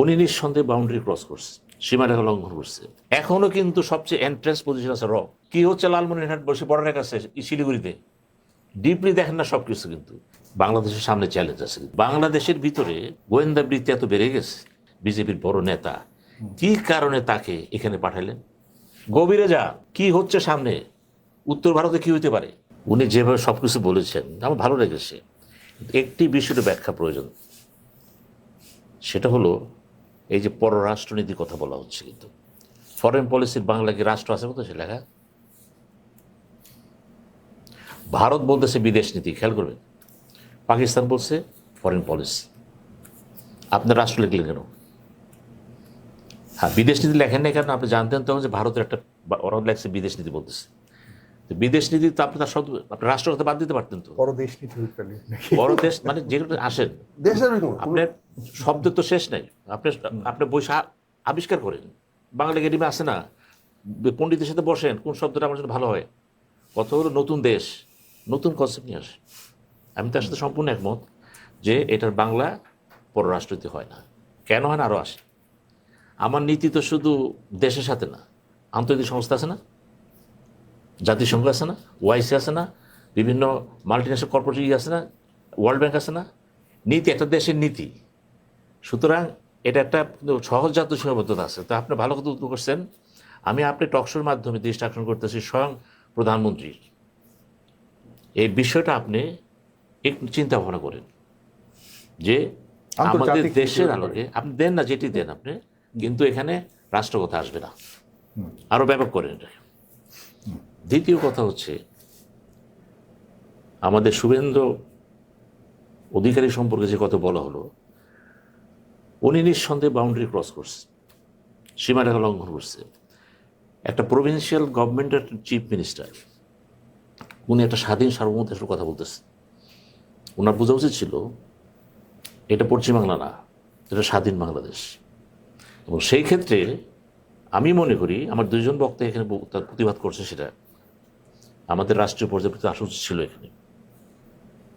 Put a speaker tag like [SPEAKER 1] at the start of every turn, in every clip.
[SPEAKER 1] উনি নিঃসন্দেহে boundary cross করছে, সীমারেখা লঙ্ঘন করছে। এখনো কিন্তু সবচেয়ে এন্ট্রেন্স পজিশন আছে কি হচ্ছে লালমনিরহাট বসে বর্ডারের কাছে শিলিগুড়িতে। ডিপলি দেখেন না সবকিছু, কিন্তু বাংলাদেশের সামনে চ্যালেঞ্জ আছে। বাংলাদেশের ভিতরে গোয়েন্দা বৃত্তি এত বেড়ে গেছে, বিজেপির বড় নেতা কি কারণে তাকে এখানে পাঠালেন? গভীরে যা, কি হচ্ছে সামনে, উত্তর ভারতে কি হইতে পারে। উনি যেভাবে সবকিছু বলেছেন আমার ভালো লেগেছে। একটি বিষয়ের ব্যাখ্যা প্রয়োজন, সেটা হলো এই যে পররাষ্ট্রনীতির কথা বলা হচ্ছে, কিন্তু ফরেন পলিসির বাংলা কি রাষ্ট্র আছে বলতে সে লেখা? ভারত বলতেছে বিদেশ নীতি, খেয়াল করবেন। পাকিস্তান বলছে ফরেন পলিসি। আপনার রাষ্ট্র লিখলেন কেন? হ্যাঁ, বিদেশ নীতি লেখেন না কেন? আপনি জানতেন তখন যে ভারতের একটা, ওরা লেখছে বিদেশ নীতি বলতেছে। বিদেশ নীতি তো আপনি তার শব্দ আপনার রাষ্ট্র কথা বাদ দিতে পারতেন তো।
[SPEAKER 2] পরদেশ নীতি
[SPEAKER 1] বড় দেশ মানে যেগুলো আসেন, আপনার শব্দের তো শেষ নাই। আপনি বই আবিষ্কার করেন, বাংলা একাডেমি আছে না, পণ্ডিতের সাথে বসেন, কোন শব্দটা আমার জন্য ভালো হয়। কথা হলো নতুন দেশ, নতুন কনসেপ্ট নিয়ে আসে। আমি তার সাথে সম্পূর্ণ একমত যে এটার বাংলা পররাষ্ট্রনীতি হয় না। কেন হয় না? আরও আসে। আমার নীতি তো শুধু দেশের সাথে না, আন্তর্জাতিক সংস্থা আছে না, জাতিসংঘ আছে না, ওআইসি আছে না, বিভিন্ন মাল্টিন্যাশনাল কর্পোরেট আছে না, ওয়ার্ল্ড ব্যাংক আছে না। নীতি একটা দেশের নীতি, সুতরাং এটা একটা সহজজাত সীমাবদ্ধতা আছে। তো আপনি ভালো কথা উত্তর করছেন। আমি আপনি টকশোর মাধ্যমে দৃষ্টি আকর্ষণ করতেছি স্বয়ং প্রধানমন্ত্রীর এই বিষয়টা আপনি একটু চিন্তা ভাবনা করেন যে আমাদের দেশের আলোকে আপনি দেন না, যেটি দেন আপনি, কিন্তু এখানে রাষ্ট্র কথা আসবে না, আরো ব্যাপক করেন এটা। দ্বিতীয় কথা হচ্ছে আমাদের শুভেন্দু অধিকারী সম্পর্কে যে কথা বলা হলো, উনি নিঃসন্দেহে বাউন্ডারি ক্রস করছে, সীমারেখা লঙ্ঘন করছে। একটা প্রভিন্সিয়াল গভর্নমেন্টের চিফ মিনিস্টার, উনি একটা স্বাধীন সার্বভৌম দেশের কথা বলতেছে। ওনার বোঝা উচিত ছিল এটা পশ্চিমবাংলা না, এটা স্বাধীন বাংলাদেশ। এবং সেই ক্ষেত্রে আমি মনে করি আমার দুইজন বক্তা এখানে তার প্রতিবাদ করছে, সেটা আমাদের রাষ্ট্রীয় পর্যায়ে প্রতি আসা উচিত ছিল এখানে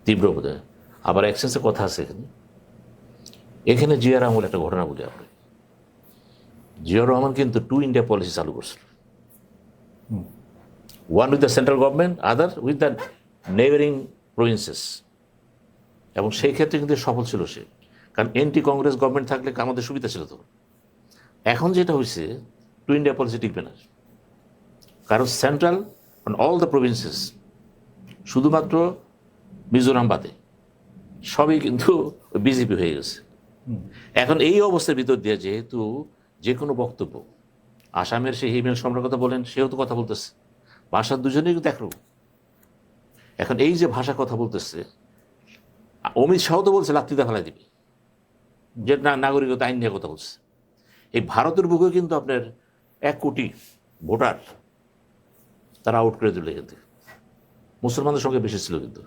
[SPEAKER 1] তীব্র বোধে। আবার এক্সেন্সের কথা আছে এখানে। এখানে জিয়া রহমান একটা ঘটনা বলি আপনি। জিয়া রহমান কিন্তু 2 ইন্ডিয়া পলিসি চালু করছিল, one with the central government, other with the neighbouring provinces. এবং সেই ক্ষেত্রে কিন্তু সফল ছিল সে, কারণ এন্টি কংগ্রেস গভর্নমেন্ট থাকলে আমাদের সুবিধা ছিল তখন। এখন যেটা হয়েছে 2 ইন্ডিয়া পলিসি টিকবে না, কারণ central on all the provinces, শুধুমাত্র মিজোরাম বাদে সবই কিন্তু বিজেপি হয়ে গেছে। এখন এই অবস্থার ভিতর দিয়ে যেহেতু যে কোনো বক্তব্য, আসামের সেই হিমেল সম্রাট কথা বলেন, সেও তো কথা বলতেছে, ভাষা দুজনেই কিন্তু একরকম। এখন এই যে ভাষা কথা বলতেছে, অমিত শাহ তো বলছে লাত্তিদা ফেলাই দিবি, যে নাগরিকতা আইন নিয়ে কথা বলছে। এই ভারতের বুকে কিন্তু আপনার 1 কোটি ভোটার তারা আউট করে দিল, কিন্তু মুসলমানদের সঙ্গে বেশি ছিল। কিন্তু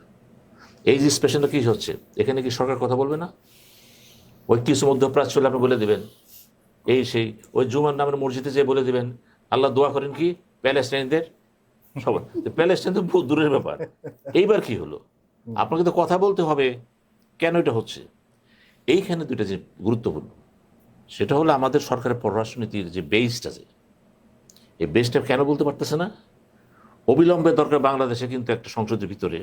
[SPEAKER 1] এই যে স্পেশালটা কী হচ্ছে এখানে, কি সরকার কথা বলবে না? ওই কিছু মধ্যপ্রাচ্য চলে আপনি বলে দেবেন, এই সেই ওই জুমার নামের মসজিদে যেয়ে বলে দেবেন আল্লাহ দোয়া করেন কি প্যালেস্টাইনদের, সবাই প্যালেস্টাইন তো বহু দূরের ব্যাপার। এইবার কি হলো, আপনাকে তো কথা বলতে হবে কেন এটা হচ্ছে। এইখানে দুইটা যে গুরুত্বপূর্ণ, সেটা হলো আমাদের সরকারের পররাষ্ট্রনীতির যে বেসটা আছে, এই বেসটা কেন বলতে পারতেছে না? অবিলম্বে দরকার বাংলাদেশে কিন্তু একটা সংসদের ভিতরে,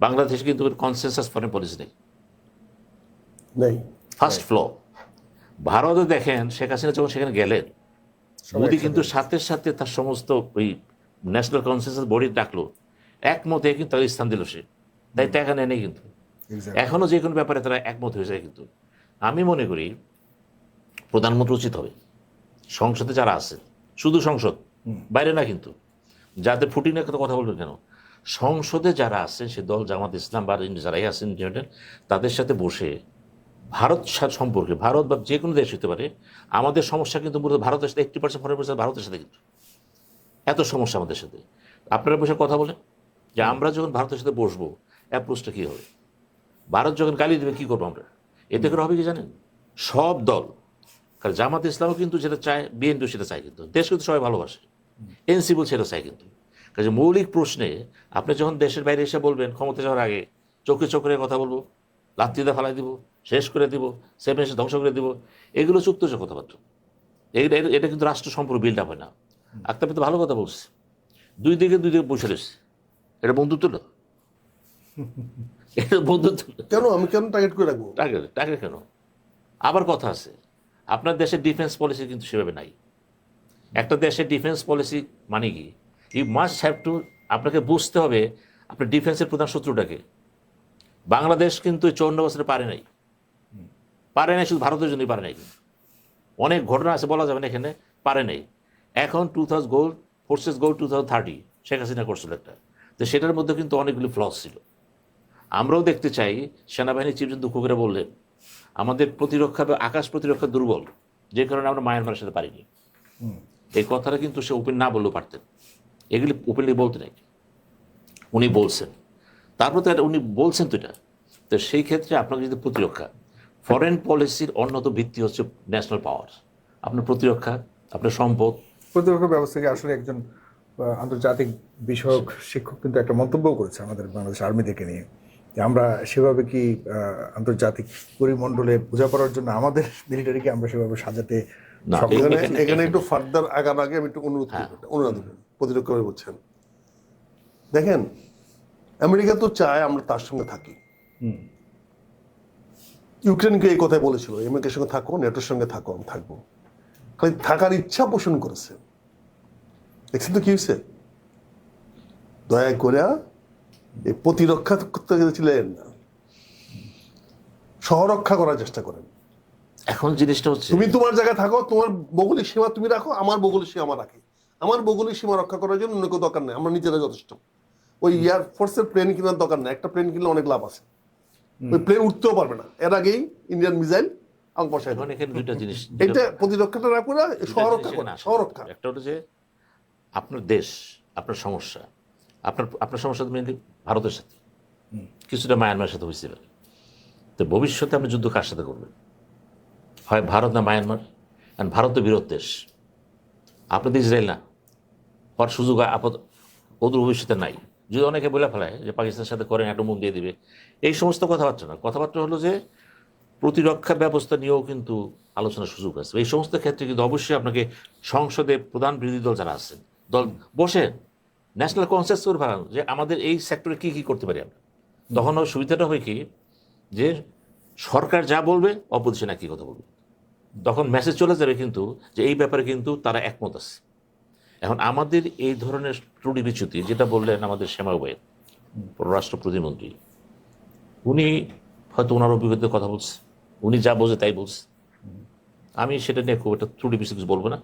[SPEAKER 1] বাংলাদেশে কিন্তু কনসেনসাস ফরেন পলিসি নেই। ফার্স্ট ফ্ল ভারতে দেখেন শেখ হাসিনা যখন সেখানে গেলেন, মোদি কিন্তু সাথে সাথে তার সমস্ত ওই ন্যাশনাল কনসেনসাস বডি ডাকলো, একমত হয়ে কিন্তু তার স্থান দিল সে, তাই তো এখানে নেই। কিন্তু এখনো যে কোনো ব্যাপারে তারা একমত হয়ে যায়। কিন্তু আমি মনে করি প্রধানমন্ত্রী উচিত হবে সংসদে যারা আছে, শুধু সংসদ, বাইরে না কিন্তু, যাদের ফুটিনে কথা বলবেন কেন, সংসদে যারা আছেন সে দল জামাত ইসলাম বা যারাই আছেন তাদের সাথে বসে ভারত সম্পর্কে, ভারত বা যে কোনো দেশ হতে পারে, আমাদের সমস্যা কিন্তু মূলত ভারতের সাথে 80% 40% ভারতের সাথে, কিন্তু এত সমস্যা আমাদের সাথে। আপনারা বসে কথা বলেন যে আমরা যখন ভারতের সাথে বসবো অ্যাপ্রোচটা কী হবে, ভারত যখন গালি দেবে কী করবো আমরা, এতে করে হবে কি জানেন, সব দল, কারণ জামাত ইসলামও কিন্তু যেটা চায়, বিএনপিও সেটা চায়, কিন্তু দেশ কিন্তু সবাই ভালোবাসে, এনসিপি সেটা চায়। কিন্তু কাজে মৌলিক প্রশ্নে আপনি যখন দেশের বাইরে এসে বলবেন ক্ষমতা যাওয়ার আগে চোখে চোখে কথা বলবো, লাত্তিদা ফেলাই দিব, শেষ করে দিব, সেভেন ধ্বংস করে দিব, এগুলো চুক্তছে কথাবার্তা। এটা কিন্তু রাষ্ট্র সম্পর্ক বিল্ড আপ হয় না। আক্তার তো ভালো কথা বলছে, দুই দিকে বসে রয়েছে, এটা বন্ধুত্ব না, এটা বন্ধুত্ব
[SPEAKER 2] কেন আমি কেন টার্গেট করে রাখবো?
[SPEAKER 1] টাকা কেন? আবার কথা আছে, আপনার দেশের ডিফেন্স পলিসি কিন্তু সেভাবে নাই। একটা দেশের ডিফেন্স পলিসি মানে কি, ইউ মাস্ট হ্যাভ টু, আপনাকে বুঝতে হবে আপনার ডিফেন্সের প্রধান শত্রুটাকে। বাংলাদেশ কিন্তু 54 বছরে পারে নাই, শুধু ভারতের জন্যই পারে নাই। অনেক ঘটনা আছে, বলা যাবে না এখানে, পারে নাই। এখন 2000 গোল ফোর্সেস গোল 2030 শেখ হাসিনা করছিল একটা, তো সেটার মধ্যে কিন্তু অনেকগুলি ফ্লস ছিল। আমরাও দেখতে চাই, সেনাবাহিনী চিফ দুঃখ করে বললেন আমাদের প্রতিরক্ষা বা আকাশ প্রতিরক্ষা দুর্বল, যে কারণে আমরা মায়ানমারের সাথে পারিনি। এই কথাটা কিন্তু সে ওপেন না বললেও পারতেন, এগুলি ওপেনলি বলতে নাই, উনি বলছেন। তারপর তো উনি বলছেন তো এটা, তো সেই ক্ষেত্রে আপনাকে যদি প্রতিরক্ষা, ফরেন পলিসির অন্যতম ভিত্তি হচ্ছে ন্যাশনাল পাওয়ার, আপনার প্রতিরক্ষা, আপনার সম্পদ।
[SPEAKER 3] প্রতিরক্ষা ব্যবস্থাকে আসলে একজন আন্তর্জাতিক বিষয়ক শিক্ষক কিন্তু একটা মন্তব্য করেছে আমাদের বাংলাদেশ আর্মি থেকে নিয়ে, যে আমরা সেভাবে কি আন্তর্জাতিক পরিমণ্ডলে বোঝাপড়ার জন্য আমাদের মিলিটারিকে আমরা সেভাবে সাজাতে
[SPEAKER 1] না,
[SPEAKER 3] সক্ষম।
[SPEAKER 2] এখানে একটু ফার্দার আগার আগে আমি একটু অনুরোধ করবো, প্রতিরক্ষা বলছেন, দেখেন আমেরিকা তো চায় আমরা তার সঙ্গে থাকি। ইউক্রেনকে এই কথাই বলেছিল, আমেরিকার সঙ্গে থাকো, নেটোর সঙ্গে থাকো, আমি থাকবো। খালি থাকার ইচ্ছা পোষণ করেছে। দেখছেন তো কি হয়েছে? দয়া করে এই প্রতিরক্ষা করতে গেছিলেন না, সহরক্ষা করার চেষ্টা করেন।
[SPEAKER 1] এখন জিনিসটা হচ্ছে,
[SPEAKER 2] তুমি তোমার জায়গায় থাকো, তোমার ভৌগোলিক সীমা তুমি রাখো, আমার ভৌগোলিক সীমা আমার রাখি। আমার ভৌগোলিক সীমা রক্ষা করার জন্য অন্য কেউ দরকার নেই, আমরা নিজেরা যথেষ্ট। ওই এয়ারফোর্সের প্লেন কেনার দরকার নেই, একটা প্লেন কিনলে অনেক লাভ আছে। ওই প্লেন উঠতেও পারবে না, এর আগেই ইন্ডিয়ান মিসাইল আং বসায়।
[SPEAKER 1] এখন এখানে দুইটা জিনিস,
[SPEAKER 2] এটা প্রতিরক্ষাটা না করে সহরক্ষা করা, সহরক্ষা।
[SPEAKER 1] একটা হলো যে আপনার দেশ, আপনার সমস্যা, আপনার সমস্যা মেনলি ভারতের সাথে, কিছুটা মায়ানমারের সাথে হয়েছে। তো ভবিষ্যতে আপনি যুদ্ধ কার সাথে করবেন? হয় ভারত না মায়ানমার। কারণ ভারত তো বিরোধ দেশ, আপনাদের ইসরায়েল না, হওয়ার সুযোগ ওদের ভবিষ্যতে নাই। যদি অনেকে বলে ফেলায় যে পাকিস্তানের সাথে করেন, একটা মুখ দিয়ে দিবে, এই সমস্ত কথাবার্তা না। কথাবার্তা হলো যে প্রতিরক্ষা ব্যবস্থা নিয়েও কিন্তু আলোচনার সুযোগ আছে। এই সমস্ত ক্ষেত্রে কিন্তু অবশ্যই আপনাকে সংসদে প্রধান বিরোধী দল যারা আছেন, দল বসে ন্যাশনাল কনসেন্সাস করে ফেলানো যে আমাদের এই সেক্টরে কী কী করতে পারি আমরা। তখন সুবিধাটা হয় কি, যে সরকার যা বলবে অপোজিশন একই কথা বলবে, তখন মেসেজ চলে যাবে কিন্তু যে এই ব্যাপারে কিন্তু তারা একমত আছে। এখন আমাদের এই ধরনের ত্রুটি বিচ্যুতি, যেটা বললেন আমাদের শ্যামা ওয়েদ পররাষ্ট্র প্রতিমন্ত্রী, উনি হয়তো ওনার অভিজ্ঞতার কথা বলছে, উনি যা বোঝে তাই বলছে। আমি সেটা নিয়ে খুব একটা ত্রুটি বিচ্যুতি কিছু বলবো না,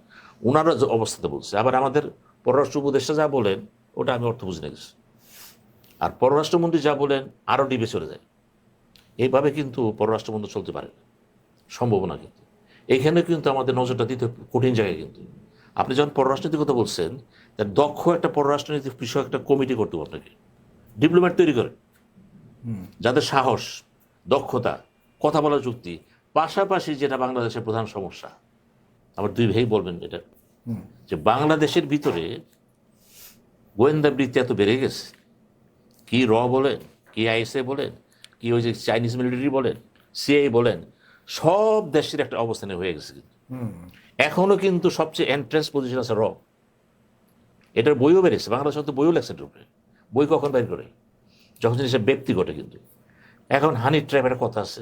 [SPEAKER 1] ওনারা যে অবস্থাতে বলছে। আবার আমাদের পররাষ্ট্র উপদেষ্টা যা বলেন ওটা আমি অর্থ বুঝি না কিছু, আর পররাষ্ট্রমন্ত্রী যা বলেন আরও ডিবে চলে যায়। এইভাবে কিন্তু পররাষ্ট্রমন্ত্রী চলতে পারে না, সম্ভাবনা কিন্তু এইখানে কিন্তু আমাদের নজরটা দিতে কঠিন জায়গায়। কিন্তু আপনি যখন পররাষ্ট্রনীতির কথা বলছেন, তার দক্ষ একটা পররাষ্ট্রনীতি বিষয় একটা কমিটি করতে হবে আপনাকে, ডিপ্লোম্যাট তৈরি করেন যাদের সাহস, দক্ষতা, কথা বলার যুক্তি। পাশাপাশি যেটা বাংলাদেশের প্রধান সমস্যা, আবার দুই ভাই বলবেন এটা, যে বাংলাদেশের ভিতরে গোয়েন্দা বৃত্তি এত বেড়ে গেছে, কি র বলেন, কি আইএসএ বলেন, কি ওই যে চাইনিজ মিলিটারি বলেন, সিআই বলেন, সব দেশের একটা অবস্থানে হয়ে গেছে। কিন্তু এখনো কিন্তু সবচেয়ে এন্ট্রান্স পজিশন আছে র। এটার বইও বেড়েছে, বাংলা শব্দ বইও লেখছে এটার উপরে। বই কখন বের করে? যখন জিনিসটা ব্যক্তিগত। কিন্তু এখন হানি ট্র্যাপ একটা কথা আছে,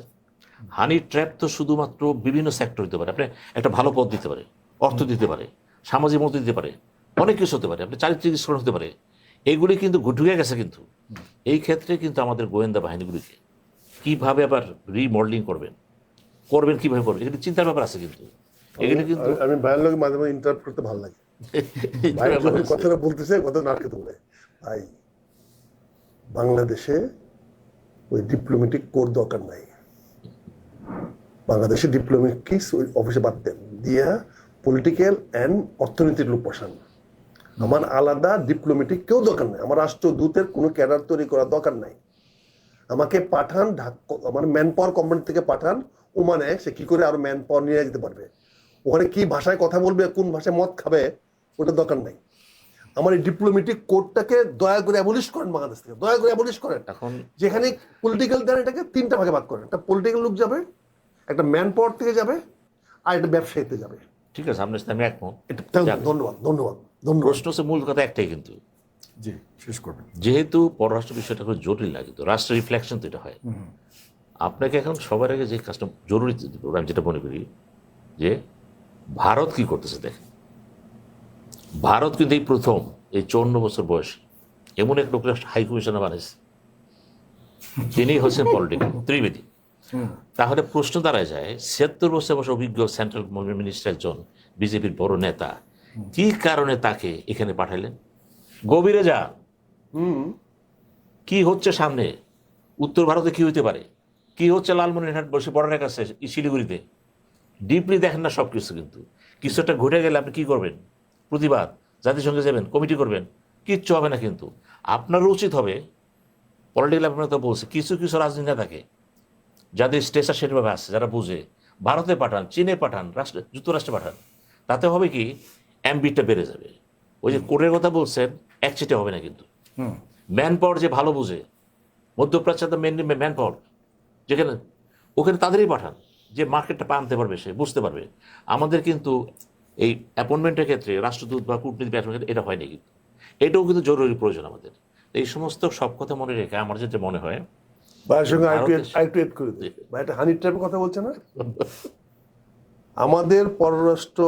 [SPEAKER 1] হানি ট্র্যাপ তো শুধুমাত্র বিভিন্ন সেক্টর দিতে পারে। আপনি একটা ভালো পদ দিতে পারে, অর্থ দিতে পারে, সামাজিক মত দিতে পারে, অনেক কিছু হতে পারে, আপনি চারিত্রিক স্মরণ হতে পারে। এইগুলি কিন্তু ঢুকে গেছে। কিন্তু এই ক্ষেত্রে কিন্তু আমাদের গোয়েন্দা বাহিনীগুলিকে কীভাবে আবার রিমডেলিং করবেন কীভাবে করবেন, এগুলি চিন্তার ব্যাপার আছে। কিন্তু এগুলি কিন্তু
[SPEAKER 2] আমি ভাইয়ের লোক মাঝে মাঝে ইন্টারাপ্ট করতে ভালো লাগে। ভাই যখন কথাটা বলতেছে, কথা না খেতে বলে, ভাই বাংলাদেশে ওই ডিপ্লোম্যাটিক কোর দরকার নাই। বাংলাদেশে ডিপ্লোম্যাটিক অফিসে বাদ দেন, দিয়া পলিটিক্যাল অ্যান্ড অর্থনীতির লোক বসান। আমার আলাদা ডিপ্লোম্যাটিক কেউ দরকার নাই, আমার রাষ্ট্রদূতের কোনো ক্যাডার তৈরি করার দরকার নাই। আমাকে পাঠান আমার ম্যান পাওয়ার কোম্পানি থেকে পাঠান ওমানে, সে কি করে আরো ম্যান পাওয়ার নিয়ে যেতে পারবে। ওখানে কি ভাষায় কথা বলবে, কোন ভাষায় মদ খাবে, ওটা দরকার নাই। আমার এই ডিপ্লোমেটিক কোডটাকে দয়া করে অ্যাবলিশ করেন বাংলাদেশ থেকে, দয়া করে অ্যাবলিশ করেন।
[SPEAKER 1] এখন
[SPEAKER 2] যেখানে পলিটিক্যাল দেন এটাকে 3টা ভাগে ভাগ করেন, একটা পলিটিক্যাল লোক যাবে, একটা ম্যান পাওয়ার থেকে যাবে, আর একটা ব্যবসায়ীতে যাবে।
[SPEAKER 1] ঠিক আছে, আপনার সাথে আমি একমত।
[SPEAKER 2] ধন্যবাদ ধন্যবাদ ধন্যবাদ।
[SPEAKER 1] প্রশ্ন হচ্ছে মূল কথা একটাই কিন্তু,
[SPEAKER 3] জি শেষ করবেন।
[SPEAKER 1] যেহেতু পররাষ্ট্র বিষয়টা খুব জটিল না, কিন্তু রাষ্ট্রের রিফ্লেকশন তো এটা হয়। আপনাকে এখন সবার আগে যে কাজটা জরুরি, আমি যেটা মনে করি যে ভারত কি করতেছে দেখেন। ভারত কিন্তু এই প্রথম এই 54 বছর বয়সে এমন এক লোকের হাই কমিশনার বানিয়েছে, তিনি হচ্ছেন পলিটিক্যাল ত্রিবেদী। তাহলে প্রশ্ন দাঁড়ায় যায়, 76 বছর বয়স অভিজ্ঞ সেন্ট্রাল মিনিস্টার একজন বিজেপির বড় নেতা, কি কারণে তাকে এখানে পাঠালেন? গভীরে যা, কি হচ্ছে সামনে, উত্তর ভারতে কি হইতে পারে, কি হচ্ছে লালমনিরহাট বসে বর্ডারের কাছে শিলিগুড়িতে, ডিপলি দেখেন না সব কিছু। কিন্তু কিছু একটা ঘটে গেলে আপনি কি করবেন? প্রতিবাদ, জাতিসংঘে যাবেন, কমিটি করবেন, কিচ্ছু হবে না। কিন্তু আপনারও উচিত হবে, পলিটিক্যাল আপনার তো বলছে, কিছু কিছু রাজনীতি নেতাকে যাদের স্টেশন সেভাবে আসছে, যারা বুঝে, ভারতে পাঠান, চীনে পাঠান, যুক্তরাষ্ট্রে পাঠান। তাতে হবে কি, অ্যাম্বিটটা বেড়ে যাবে। ওই যে কোর্টের কথা বলছেন, একচেটে হবে না কিন্তু। ম্যান পাওয়ার যে ভালো বুঝে, মধ্যপ্রাচ্যে মেনলি ম্যান পাওয়ার যেখানে, ওখানে তাদেরই পাঠান, যে মার্কেটটা আনতে পারবে, সে বুঝতে পারবে। আমাদের কিন্তু এই অ্যাপয়েন্টমেন্টের ক্ষেত্রে রাষ্ট্রদূত বা কূটনীতি এটা হয়নি, কিন্তু এটাও কিন্তু জরুরি প্রয়োজন আমাদের। এই সমস্ত সব কথা মনে রেখে আমার যেটা মনে হয়,
[SPEAKER 2] ভাইয়ের সঙ্গে আরেকটু এড করে দিই। ভাই একটা হানি ট্র্যাপের কথা বলছে না, আমাদের পররাষ্ট্র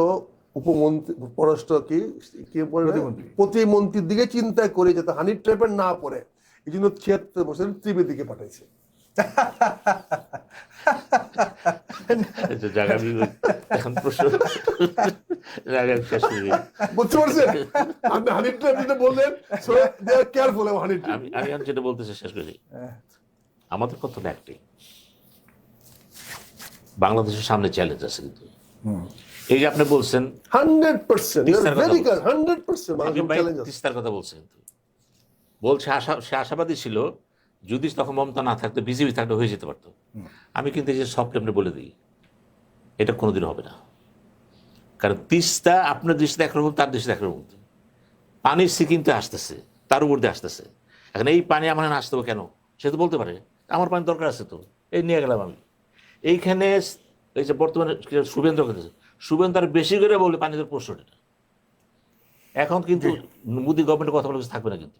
[SPEAKER 2] উপমন্ত্রী, পররাষ্ট্র কি প্রতিমন্ত্রীর দিকে চিন্তা করে যাতে হানি ট্র্যাপের না পড়ে, এই জন্য 76 বছর ত্রিবেদীকে পাঠাইছে।
[SPEAKER 1] এখন প্রশ্ন
[SPEAKER 2] বুঝতে পারছেন? আপনি হানি ট্র্যাপ যেটা বললেন, দে আর কেয়ারফুল অফ হানি ট্র্যাপ।
[SPEAKER 1] আমি যেটা বলতে শেষ করি, আমাদের কথা একটাই, বাংলাদেশের সামনে চ্যালেঞ্জ আছে। কিন্তু এই যে আপনি বলছেন
[SPEAKER 2] 100%,
[SPEAKER 1] তিস্তার কথা বলছেন, বলছে সে আশাবাদী ছিল যদি তখন মমতা না থাকতো, বিজেপি থাকলে হয়ে যেতে পারতো। আমি কিন্তু এই যে সফট আপনি বলে দিই, এটা কোনোদিন হবে না। কারণ তিস্তা আপনার দৃষ্টিতে একরকম, তার দৃষ্টিতে একরকম। পানির সিকিমতে আসতেছে, তার উপর দিয়ে আসতেছে। এখন এই পানি আমার আসতে হবে কেন, সে তো বলতে পারে আমার পানি দরকার আছে, তো এই নিয়ে গেলাম আমি। এইখানে এই যে বর্তমানে শুভেন্দু করতেছে, শুভেন্দু আর বেশি করে বললে পানিদের প্রশ্নটা। এখন কিন্তু মোদী গভর্নমেন্টের কথা বলে থাকবে না। কিন্তু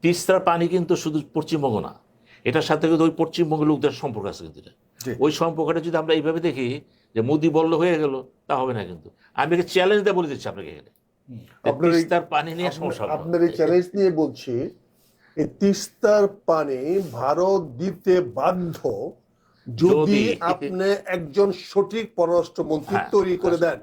[SPEAKER 1] তিস্তার পানি কিন্তু শুধু পশ্চিমবঙ্গ না, এটার সাথে কিন্তু ওই পশ্চিমবঙ্গের লোকদের সম্পর্ক আছে। কিন্তু ওই সম্পর্কটা যদি আমরা এইভাবে দেখি যে মোদী বলল হয়ে গেল, তা হবে না। কিন্তু আমি একে চ্যালেঞ্জ দিয়ে বলে দিচ্ছি আপনাকে, এখানে তিস্তার পানি নিয়ে সমস্যা।
[SPEAKER 2] আপনার এই চ্যালেঞ্জ নিয়ে বলছি, এই তিস্তার পানি ভারত দিতে বাধ্য যদি আপনি একজন সঠিক পররাষ্ট্রমন্ত্রী তৈরি করে দেন।